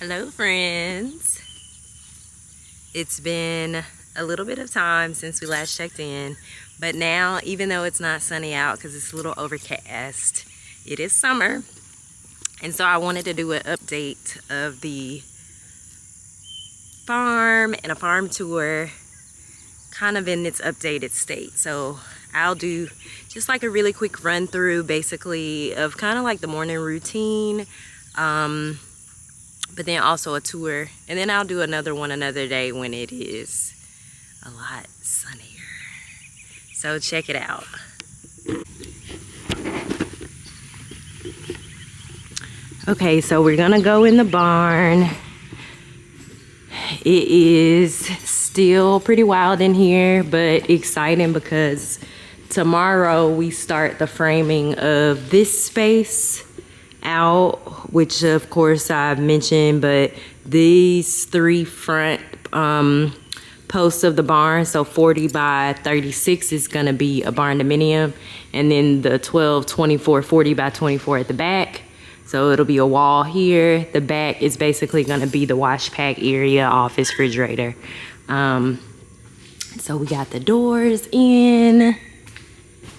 Hello friends. It's been a little bit of time since we last checked in, but now even though it's not sunny out because it's a little overcast, it is summer. And so I wanted to do an update of the farm and a farm tour kind of in its updated state. So I'll do just like a really quick run through basically of kind of like the morning routine, but then also a tour, and then I'll do another one another day when it is a lot sunnier. So check it out. Okay, so we're gonna go in the barn. It is still pretty wild in here, but exciting because tomorrow we start the framing of this space out, which of course I've mentioned, but these three front posts of the barn, so 40 by 36 is gonna be a barn dominium, and then the 12, 24, 40 by 24 at the back. So it'll be a wall here. The back is basically gonna be the wash pack area, office, refrigerator. So we got the doors in.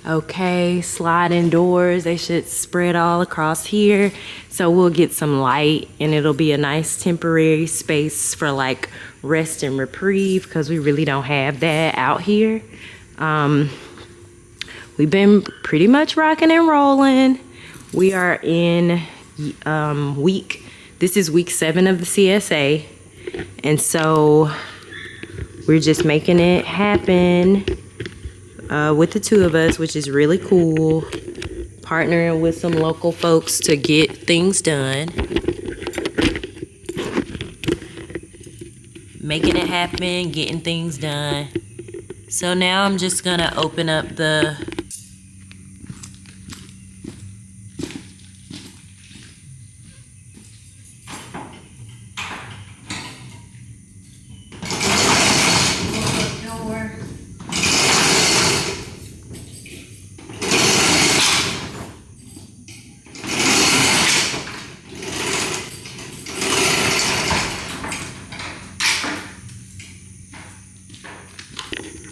Okay, sliding doors, they should spread all across here. So we'll get some light and it'll be a nice temporary space for like rest and reprieve because we really don't have that out here. We've been pretty much rocking and rolling. We are in this is week 7 of the CSA. And so we're just making it happen with the two of us, which is really cool. Partnering with some local folks to get things done. Making it happen, getting things done. So now I'm just gonna open up the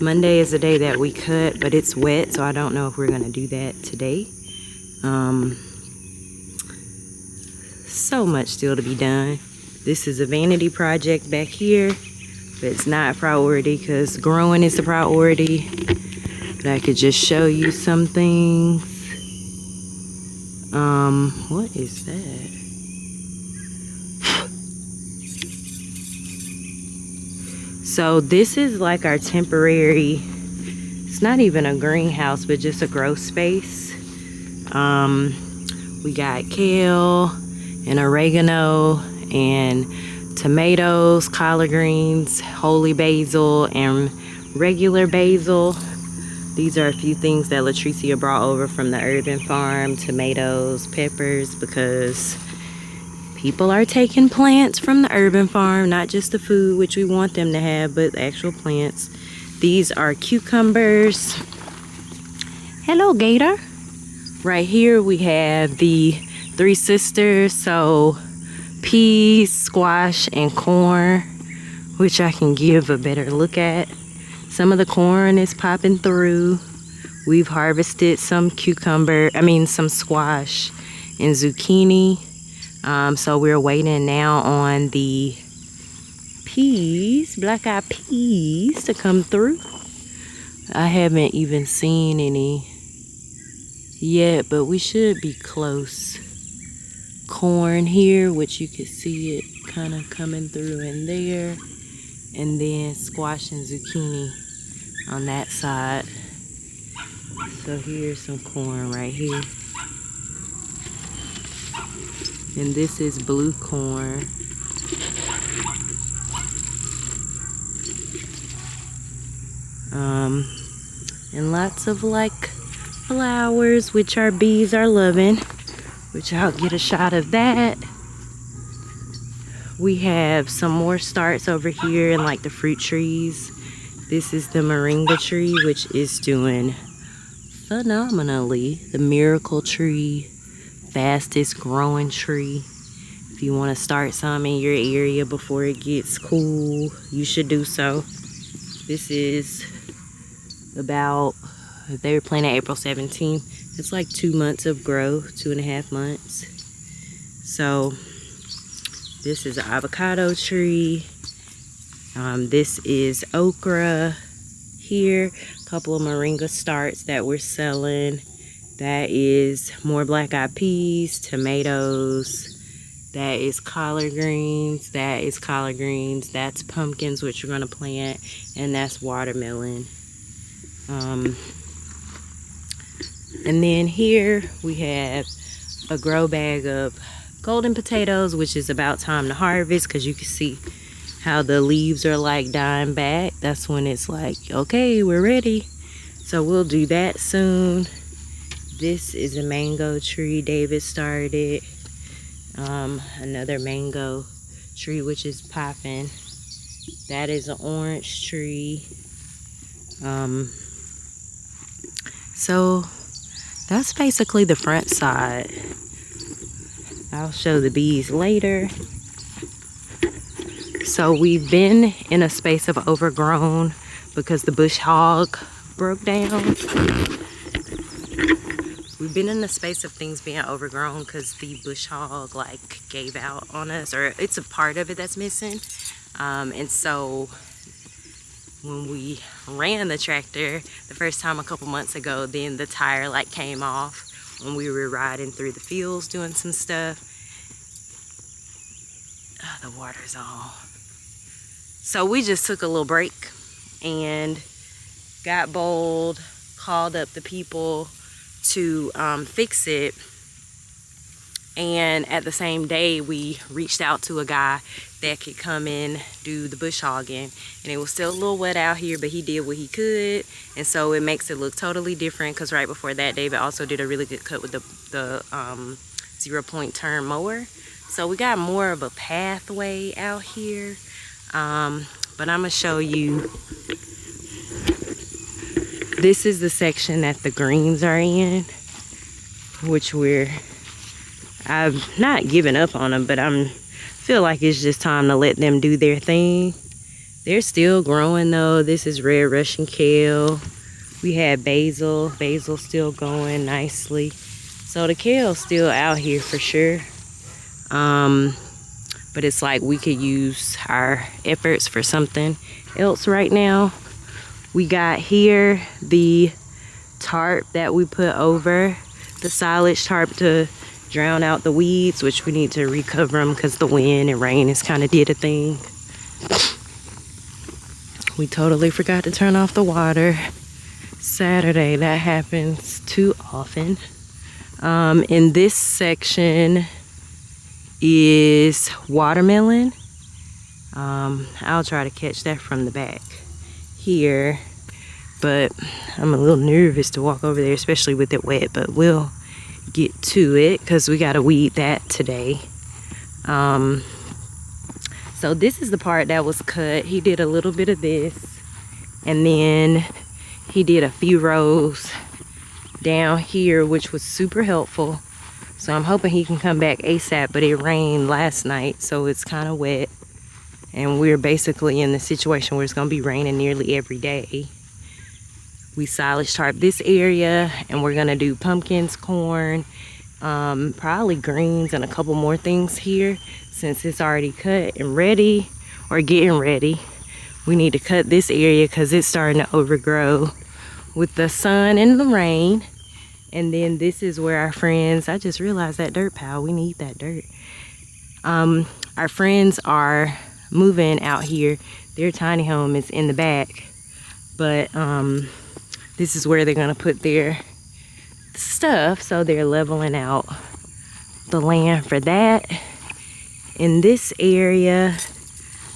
Monday is the day that we cut, but it's wet, so I don't know if we're gonna do that today. So much still to be done. This is a vanity project back here, but it's not a priority because growing is the priority. But I could just show you some things. What is that? So this is like our temporary, it's not even a greenhouse, but just a grow space. We got kale and oregano and tomatoes, collard greens, holy basil, and regular basil. These are a few things that Latricia brought over from the urban farm. Tomatoes, peppers, because people are taking plants from the urban farm, not just the food, which we want them to have, but actual plants. These are cucumbers. Hello, gator. Right here we have the three sisters, so peas, squash, and corn, which I can give a better look at. Some of the corn is popping through. We've harvested some some squash and zucchini. So we're waiting now on the peas, black-eyed peas, to come through. I haven't even seen any yet, but we should be close. Corn here, which you can see it kind of coming through in there. And then squash and zucchini on that side. So here's some corn right here. And this is blue corn. And lots of like flowers, which our bees are loving, which I'll get a shot of that. We have some more starts over here in like the fruit trees. This is the moringa tree, which is doing phenomenally. The miracle tree, fastest growing tree. If you want to start some in your area before it gets cool, you should do so. This is about, they were planted April 17th. It's like 2 months of growth, 2.5 months. So this is an avocado tree. This is okra here. A couple of moringa starts that we're selling. That is more black-eyed peas, tomatoes. That is collard greens. That is collard greens. That's pumpkins, which we're going to plant. And that's watermelon. And then here we have a grow bag of golden potatoes, which is about time to harvest, because you can see how the leaves are like dying back. That's when it's like, okay, we're ready. So we'll do that soon. This is a mango tree David started. Another mango tree, which is popping. That is an orange tree. So that's basically the front side. I'll show the bees later. So we've been in a space of overgrown because the bush hog broke down. We've been in the space of things being overgrown because the bush hog like gave out on us, or it's a part of it that's missing. And so when we ran the tractor the first time a couple months ago, then the tire like came off when we were riding through the fields doing some stuff. Oh, the water's on. So we just took a little break and got bold, called up the people to fix it. And at the same day, we reached out to a guy that could come in, do the bush hogging. And it was still a little wet out here, but he did what he could. And so it makes it look totally different, because right before that, David also did a really good cut with the 0-point turn mower. So we got more of a pathway out here. But I'm gonna show you. This is the section that the greens are in, which I've not given up on them, but feel like it's just time to let them do their thing. They're still growing though. This is red Russian kale. We had basil. Basil's still going nicely. So the kale's still out here for sure. But it's like we could use our efforts for something else right now. We got here the tarp that we put over, the silage tarp to drown out the weeds, which we need to recover them because the wind and rain has kind of did a thing. We totally forgot to turn off the water Saturday. That happens too often. In this section is watermelon. I'll try to catch that from the back here, but I'm a little nervous to walk over there, especially with it wet, but we'll get to it because we got to weed that today. So this is the part that was cut. He did a little bit of this, and then he did a few rows down here, which was super helpful. So I'm hoping he can come back ASAP, but it rained last night, so it's kind of wet. And we're basically in the situation where it's gonna be raining nearly every day. We silage tarp this area, and we're gonna do pumpkins, corn, probably greens, and a couple more things here. Since it's already cut and ready, or getting ready, we need to cut this area because it's starting to overgrow with the sun and the rain. And then this is where our friends, I just realized that dirt pile, we need that dirt. Our friends are moving out here. Their tiny home is in the back, but this is where they're gonna put their stuff, so they're leveling out the land for that. In this area,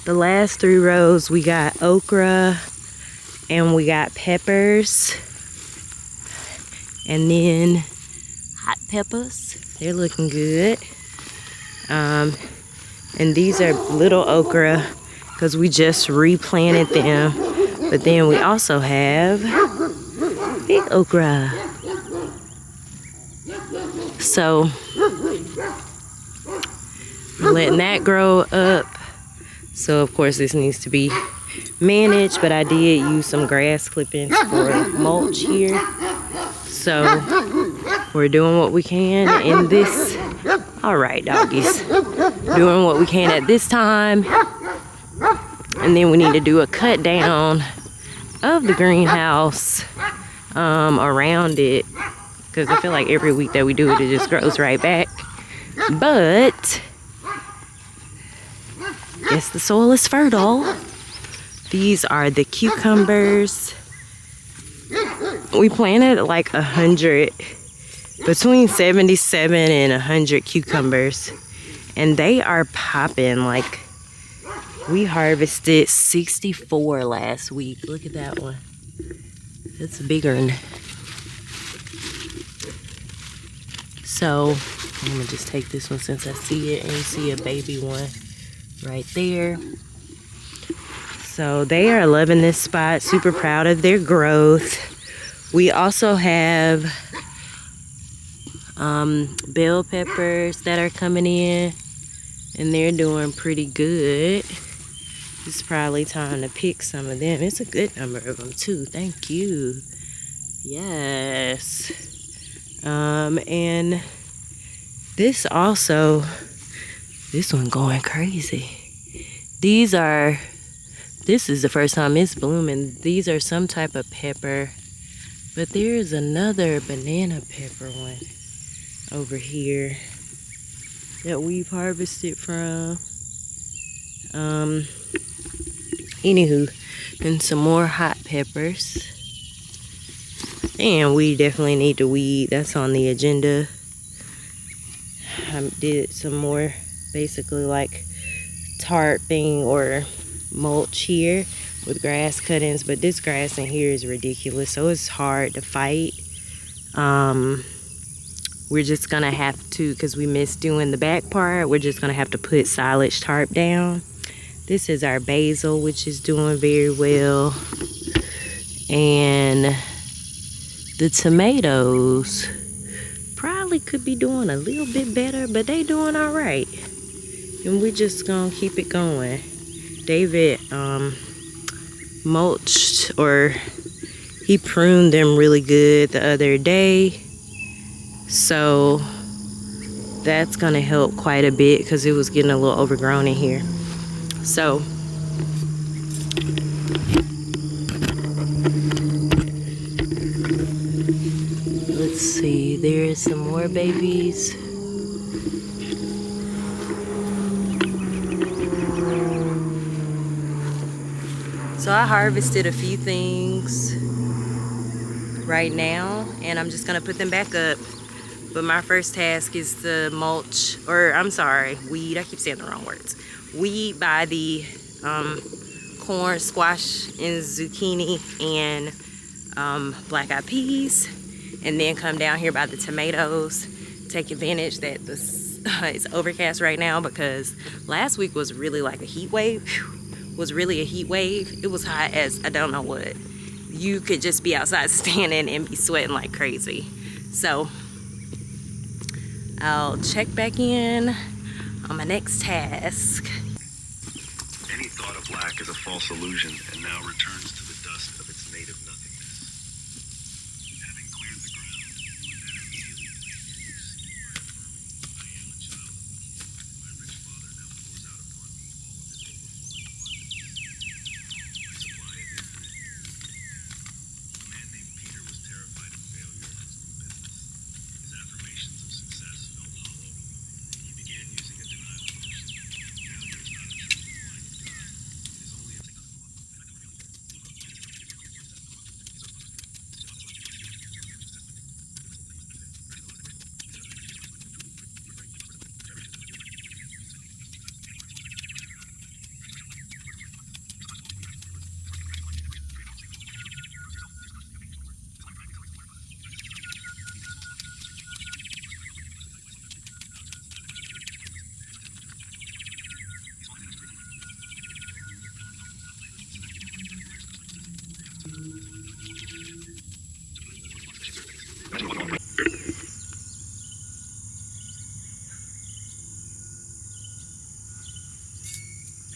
the last 3 rows, we got okra and we got peppers, and then hot peppers. They're looking good. And these are little okra because we just replanted them. But then we also have big okra. So letting that grow up. So of course this needs to be managed, but I did use some grass clippings for mulch here. So we're doing what we can in this. All right, doggies. Doing what we can at this time. And then we need to do a cut down of the greenhouse around it. Because I feel like every week that we do it, it just grows right back. But yes, the soil is fertile. These are the cucumbers. We planted like 100, between 77 and 100 cucumbers. And they are popping. Like, we harvested 64 last week. Look at that one. That's a bigger one. So I'm gonna just take this one since I see it, and you see a baby one right there. So they are loving this spot, super proud of their growth. We also have bell peppers that are coming in, and they're doing pretty good. It's probably time to pick some of them. It's a good number of them too. Thank you. Yes. And this also, this one going crazy. This is the first time it's blooming. These are some type of pepper, but there's another banana pepper one over here that we've harvested from. Anywho, and some more hot peppers. And we definitely need to weed. That's on the agenda. I did some more, basically like tarping or mulch here with grass cuttings, but this grass in here is ridiculous, so it's hard to fight. We're just gonna have to, because we missed doing the back part, we're just gonna have to put silage tarp down. This is our basil, which is doing very well. And the tomatoes probably could be doing a little bit better, but they doing all right. And we're just gonna keep it going. David mulched, or he pruned them really good the other day. So that's gonna help quite a bit because it was getting a little overgrown in here. So let's see, there's some more babies. So I harvested a few things right now, and I'm just gonna put them back up. But my first task is to mulch, or I'm sorry, weed. I keep saying the wrong words. Weed by the corn, squash, and zucchini, and black-eyed peas, and then come down here by the tomatoes. Take advantage that it's overcast right now, because last week was really like a heat wave. Was really a heat wave. It was hot as I don't know what. You could just be outside standing and be sweating like crazy. So I'll check back in on my next task. Any thought of lack is a false illusion and now returns to the dust of its native nothingness. Having cleared the ground, one had immediately I am a child of the king. My rich father now pours out upon me all of his overflowing abundance. My supply is infinite. A man named Peter was terrified of failure in his new business. His affirmations of success felt hollow. He began using a denial potion. Failure is not a truth in the light of God. It is only a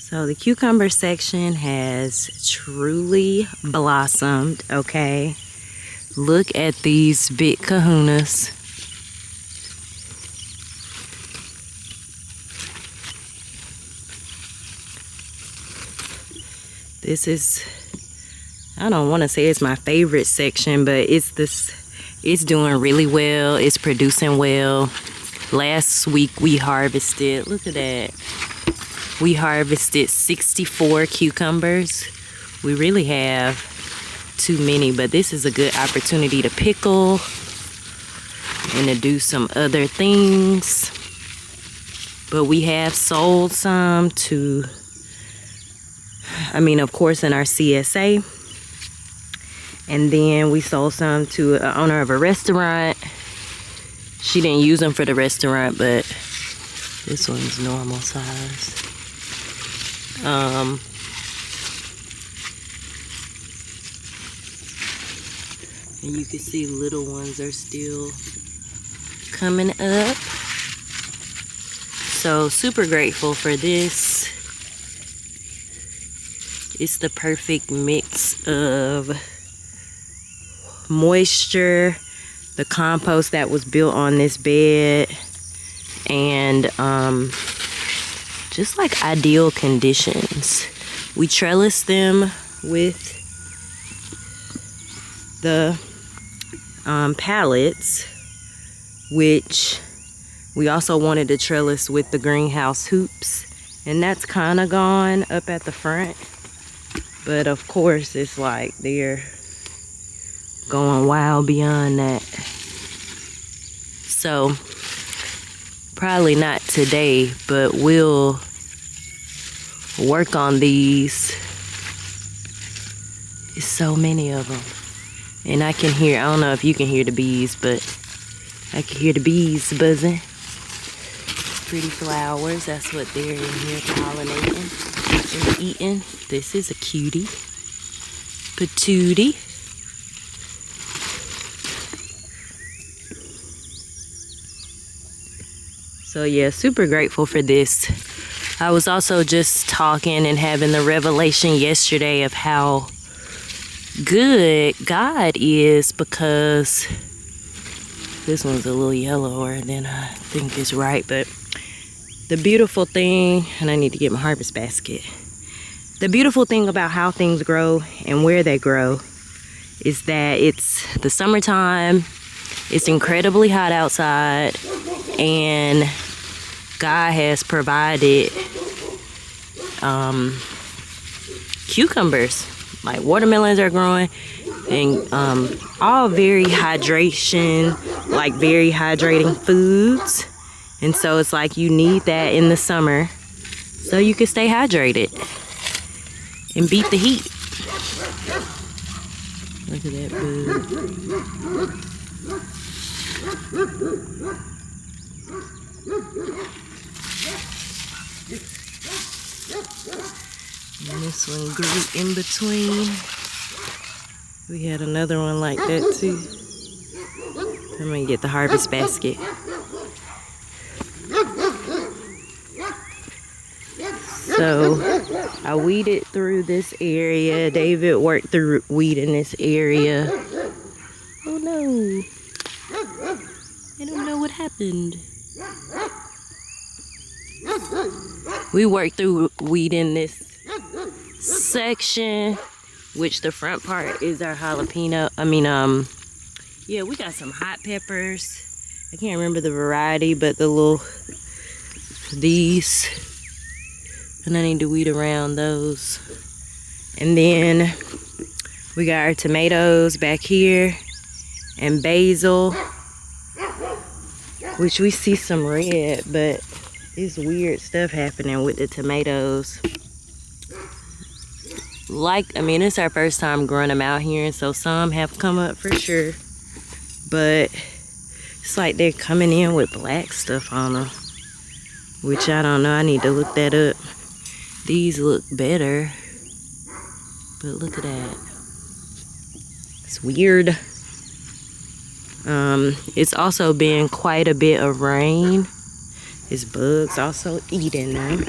So the cucumber section has truly blossomed, okay? Look at these big kahunas. This is, I don't want to say it's my favorite section, but it's doing really well. It's producing well. Last week we harvested, look at that. We harvested 64 cucumbers. We really have too many, but this is a good opportunity to pickle and to do some other things. But we have sold some to, of course, in our CSA. And then we sold some to an owner of a restaurant. She didn't use them for the restaurant, but this one's normal size. And you can see little ones are still coming up. So super grateful for this. It's the perfect mix of moisture, the compost that was built on this bed, and just like ideal conditions. We trellis them with the pallets, which we also wanted to trellis with the greenhouse hoops, and that's kind of gone up at the front. But of course, it's like they're going wild beyond that. So probably not today, but we'll work on these. There's so many of them. And I can hear, I don't know if you can hear the bees, but I can hear the bees buzzing. Pretty flowers, that's what they're in here pollinating and eating. This is a cutie. Patootie. So yeah, super grateful for this. I was also just talking and having the revelation yesterday of how good God is, because this one's a little yellower than I think is right, but the beautiful thing, and I need to get my harvest basket. The beautiful thing about how things grow and where they grow is that it's the summertime, it's incredibly hot outside, and God has provided cucumbers, like watermelons are growing, and all very hydration, like very hydrating foods. And so it's like you need that in the summer so you can stay hydrated and beat the heat. Look at that bug. And this one grew in between. We had another one like that too. I'm gonna get the harvest basket. So I weeded through this area. David worked through weeding this area. Oh no. I don't know what happened. We worked through weeding this section, which the front part is our jalapeno. Yeah, we got some hot peppers. I can't remember the variety, but these. And I need to weed around those. And then we got our tomatoes back here and basil, which we see some red, but it's weird stuff happening with the tomatoes. It's our first time growing them out here, and so some have come up for sure, but it's like they're coming in with black stuff on them, which I don't know. I need to look that up. These look better, but look at that. It's weird. It's also been quite a bit of rain. There's bugs also eating them.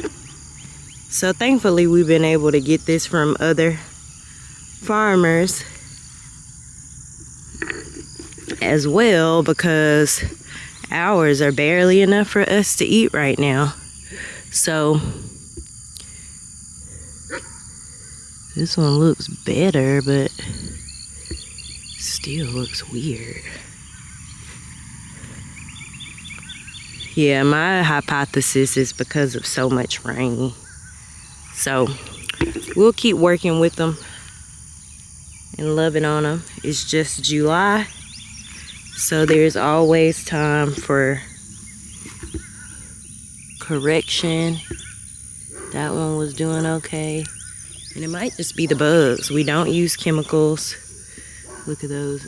So thankfully we've been able to get this from other farmers as well, because ours are barely enough for us to eat right now. So this one looks better, but still looks weird. Yeah, my hypothesis is because of so much rain. So we'll keep working with them and loving on them. It's just July, so there's always time for correction. That one was doing okay. And it might just be the bugs. We don't use chemicals. Look at those.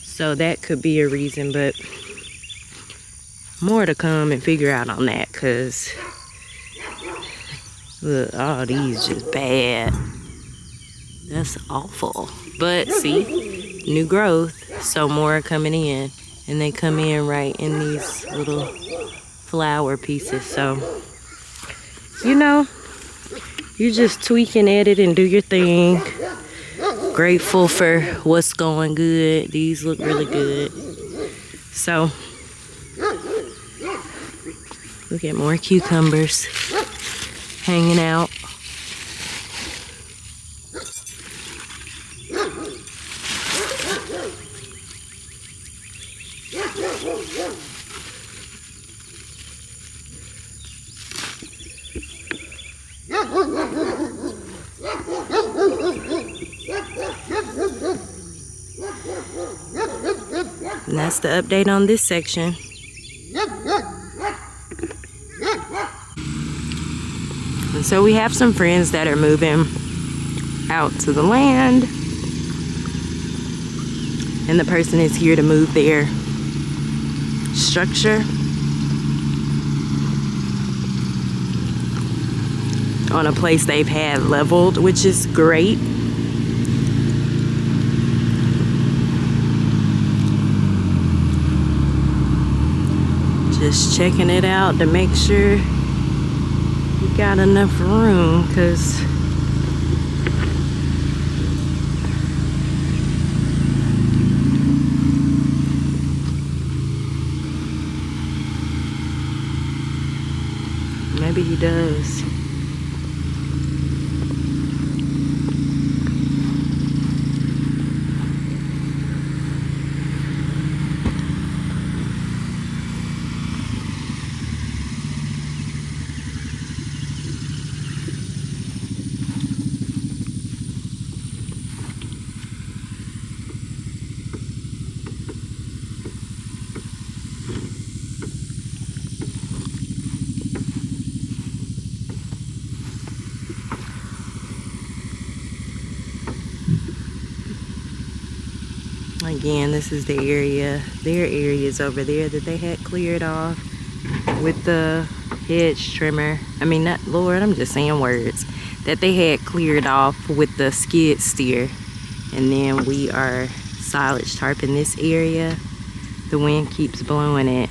So that could be a reason, but more to come and figure out on that, because look, all these just bad. That's awful. But see, new growth, so more are coming in, and they come in right in these little flower pieces. So, you know, you're just tweaking at it and do your thing. Grateful for what's going good. These look really good. So, look at more cucumbers hanging out. And that's the update on this section. And so we have some friends that are moving out to the land, and the person is here to move their structure on a place they've had leveled, which is great. Just checking it out to make sure we got enough room, because maybe he does. Again, this is the area, their areas over there that they had cleared off with the hedge trimmer. I mean, not, Lord, I'm just saying words. That they had cleared off with the skid steer. And then we are silage tarp in this area. The wind keeps blowing it.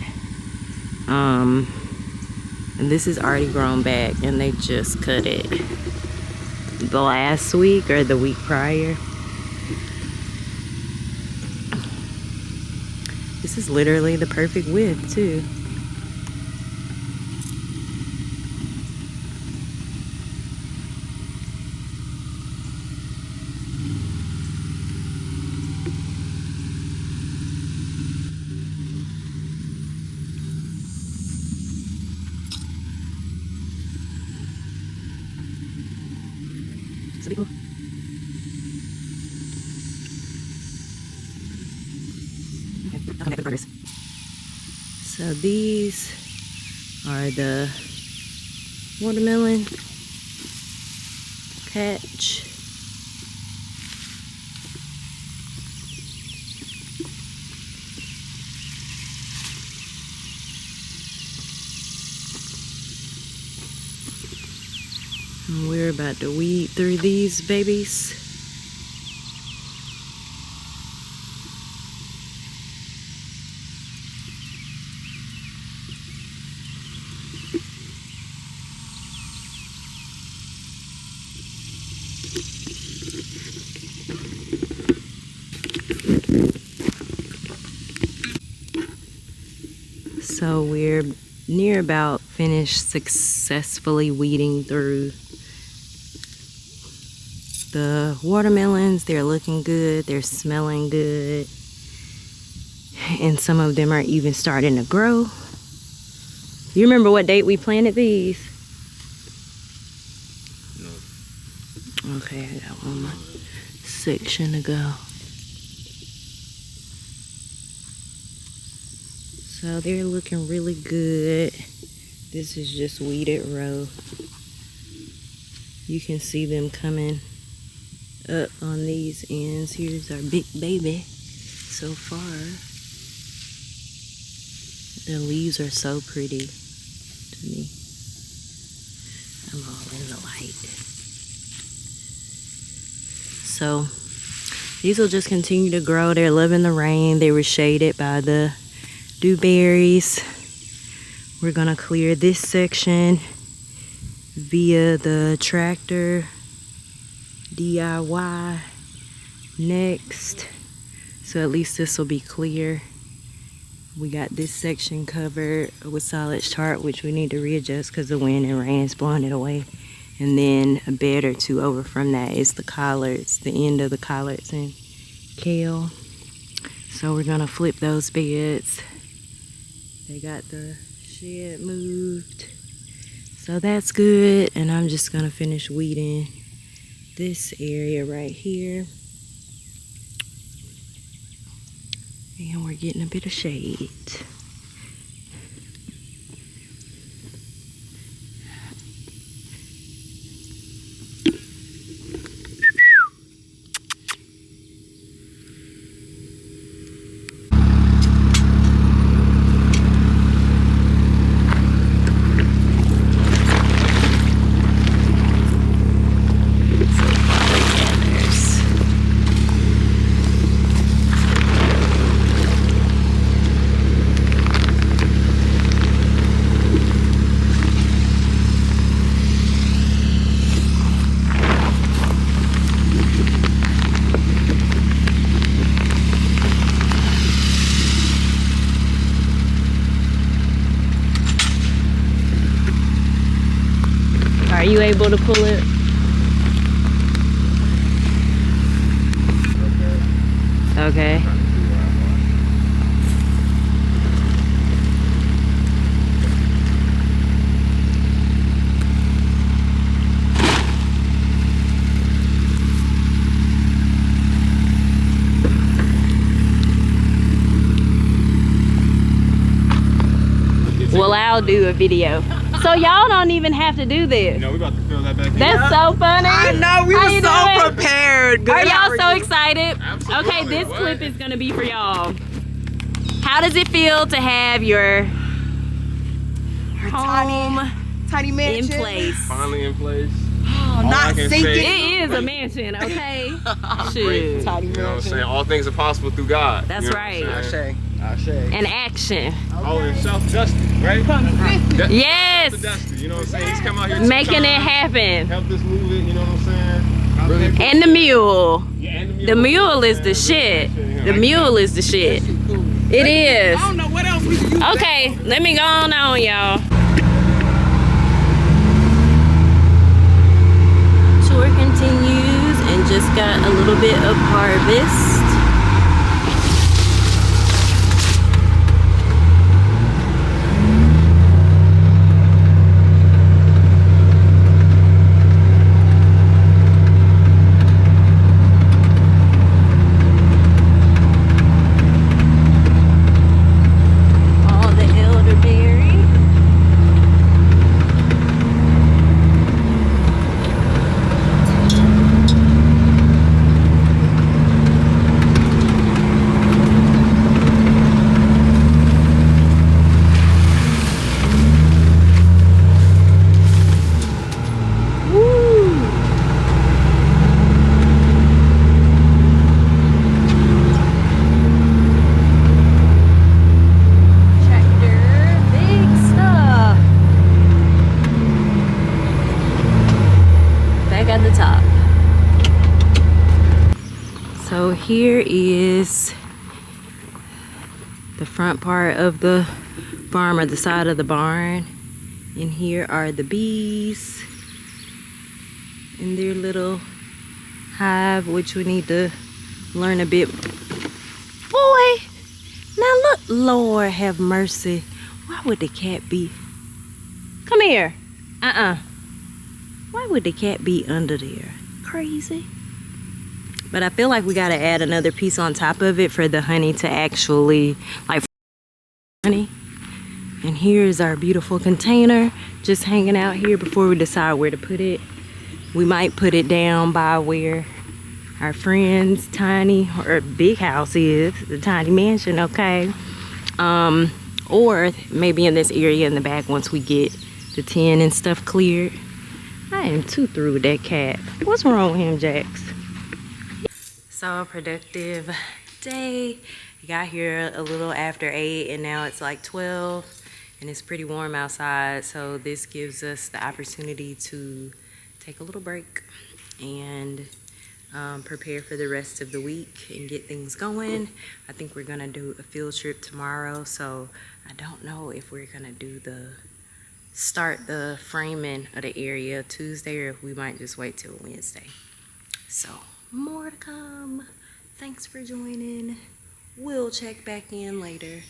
And this is already grown back, and they just cut it the last week or the week prior. This is literally the perfect width too. So these are the watermelon patch. And we're about to weed through these babies. So we're near about finished successfully weeding through the watermelons. They're looking good, they're smelling good, and some of them are even starting to grow. You remember what date we planted these? No. Okay, I got one more section to go. So they're looking really good. This is just weeded row. You can see them coming up on these ends. Here's our big baby so far. The leaves are so pretty to me. I'm all in the light. So these will just continue to grow. They're loving the rain. They were shaded by the dewberries. We're gonna clear this section via the tractor DIY next. So at least this will be clear. We got this section covered with silage tarp, which we need to readjust because the wind and rain is blowing it away. And then a bed or two over from that is the collards, the end of the collards and kale. So we're gonna flip those beds. They got the shed moved. So that's good. And I'm just gonna finish weeding this area right here. And we're getting a bit of shade. Are you able to pull it? Okay. Well, I'll do a video. So y'all don't even have to do this. You know, we about to fill that back in. That's so funny. I know, we were so prepared. Good. Are y'all so excited? Absolutely. Okay, this What? clip is gonna be for y'all. How does it feel to have your home Tiny mansion. in place? Finally in place. Oh, All I not can sinking. say- It is a mansion, okay? I'm Shoot. grateful. Tiny You know what I'm mansion. saying? All things are possible through God. That's You know what right. I'm saying? Ashe. And action. Oh, and Dusty, right? Consistent. Yes! Dusty, you know what I'm saying? He's come out here Making it 2 times, happen. helped us move it, you know what I'm saying? Really And the mule. Yeah, and The mule is the shit. The mule is the shit. It is. I don't know what else we can use. Okay, let me go on, y'all. Tour continues and just got a little bit of harvest. All the elderberry. Tractor, big stuff. Back at the top. So here is the front part of the farm or the side of the barn. And here are the bees in their little hive, which we need to learn a bit. Boy, now look, Lord have mercy. Why would the cat be? Come here. Why would the cat be under there? Crazy. But I feel like we gotta add another piece on top of it for the honey to actually, like, honey. And here's our beautiful container, just hanging out here before we decide where to put it. We might put it down by where our friend's tiny or big house is, the tiny mansion, okay? Or maybe in this area in the back once we get the tin and stuff cleared. I am too through with that cat. What's wrong with him, Jax? So a productive day. Got here a little after 8 and now it's like 12 and it's pretty warm outside. So this gives us the opportunity to take a little break and prepare for the rest of the week and get things going. I think we're gonna do a field trip tomorrow. So I don't know if we're gonna do start the framing of the area Tuesday or if we might just wait till Wednesday. So more to come. Thanks for joining. We'll check back in later.